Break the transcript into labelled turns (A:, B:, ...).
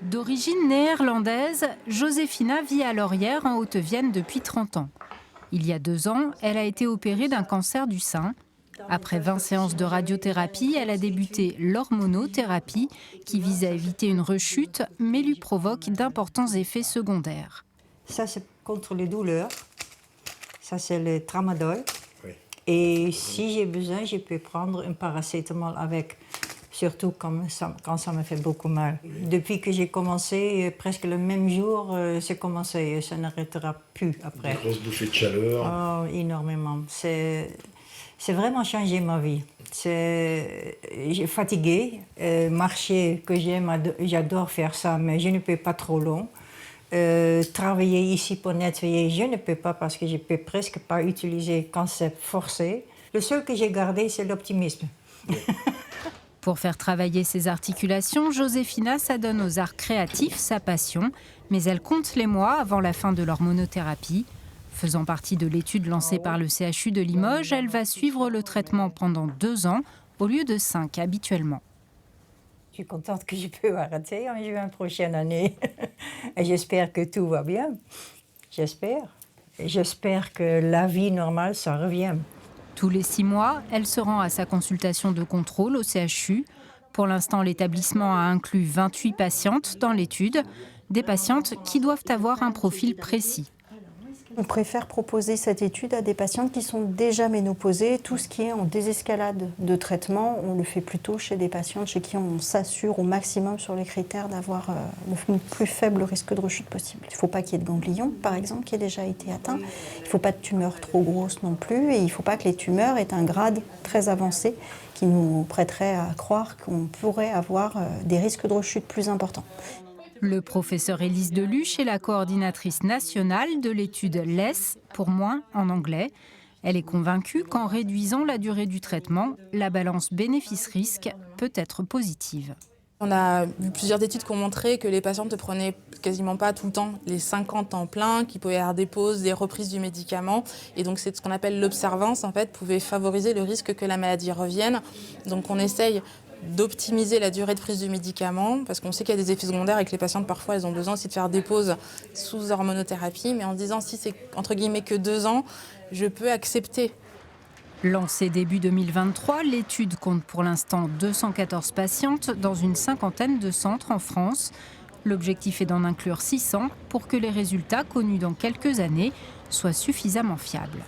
A: D'origine néerlandaise, Josefina vit à Laurière en Haute-Vienne depuis 30 ans. Il y a 2 ans, elle a été opérée d'un cancer du sein. Après 20 séances de radiothérapie, elle a débuté l'hormonothérapie qui vise à éviter une rechute mais lui provoque d'importants effets secondaires.
B: Ça, c'est contre les douleurs. Ça, c'est le tramadol.
C: Oui.
B: Et si j'ai besoin, je peux prendre un paracétamol avec. Surtout quand ça me fait beaucoup mal. Depuis que j'ai commencé, presque le même jour, c'est commencé. Ça n'arrêtera plus après.
C: Des grosses bouffées de chaleur.
B: Oh, énormément. C'est vraiment changé ma vie. J'ai fatiguée. Marcher, que j'aime, j'adore faire ça, mais je ne peux pas trop long. Travailler ici pour nettoyer, je ne peux pas parce que je ne peux presque pas utiliser quand c'est forcé. Le seul que j'ai gardé, c'est l'optimisme.
A: Pour faire travailler ses articulations, Josefina s'adonne aux arts créatifs, sa passion, mais elle compte les mois avant la fin de l'hormonothérapie. Faisant partie de l'étude lancée par le CHU de Limoges, elle va suivre le traitement pendant 2 ans au lieu de 5 habituellement.
B: Je suis contente que je peux arrêter en juin prochaine année. Et j'espère que tout va bien. J'espère. Et j'espère que la vie normale, ça revient.
A: Tous les 6 mois, elle se rend à sa consultation de contrôle au CHU. Pour l'instant, l'établissement a inclus 28 patientes dans l'étude, des patientes qui doivent avoir un profil précis.
D: On préfère proposer cette étude à des patientes qui sont déjà ménopausées. Tout ce qui est en désescalade de traitement, on le fait plutôt chez des patientes chez qui on s'assure au maximum sur les critères d'avoir le plus faible risque de rechute possible. Il ne faut pas qu'il y ait de ganglion, par exemple, qui ait déjà été atteint. Il ne faut pas de tumeurs trop grosses non plus. Et il ne faut pas que les tumeurs aient un grade très avancé qui nous prêterait à croire qu'on pourrait avoir des risques de rechute plus importants.
A: Le professeur Élise Deluche est la coordinatrice nationale de l'étude LESS, pour moins en anglais. Elle est convaincue qu'en réduisant la durée du traitement, la balance bénéfice-risque peut être positive.
E: On a vu plusieurs études qui ont montré que les patientes ne prenaient quasiment pas tout le temps les 50 temps plein, qu'il pouvait y avoir des pauses, des reprises du médicament. Et donc c'est ce qu'on appelle l'observance, en fait, pouvait favoriser le risque que la maladie revienne. Donc on essaye d'optimiser la durée de prise du médicament, parce qu'on sait qu'il y a des effets secondaires et que les patientes, parfois, elles ont besoin aussi de faire des pauses sous hormonothérapie, mais en se disant, si c'est entre guillemets que 2 ans, je peux accepter.
A: Lancée début 2023, l'étude compte pour l'instant 214 patientes dans une 50aine de centres en France. L'objectif est d'en inclure 600 pour que les résultats connus dans quelques années soient suffisamment fiables.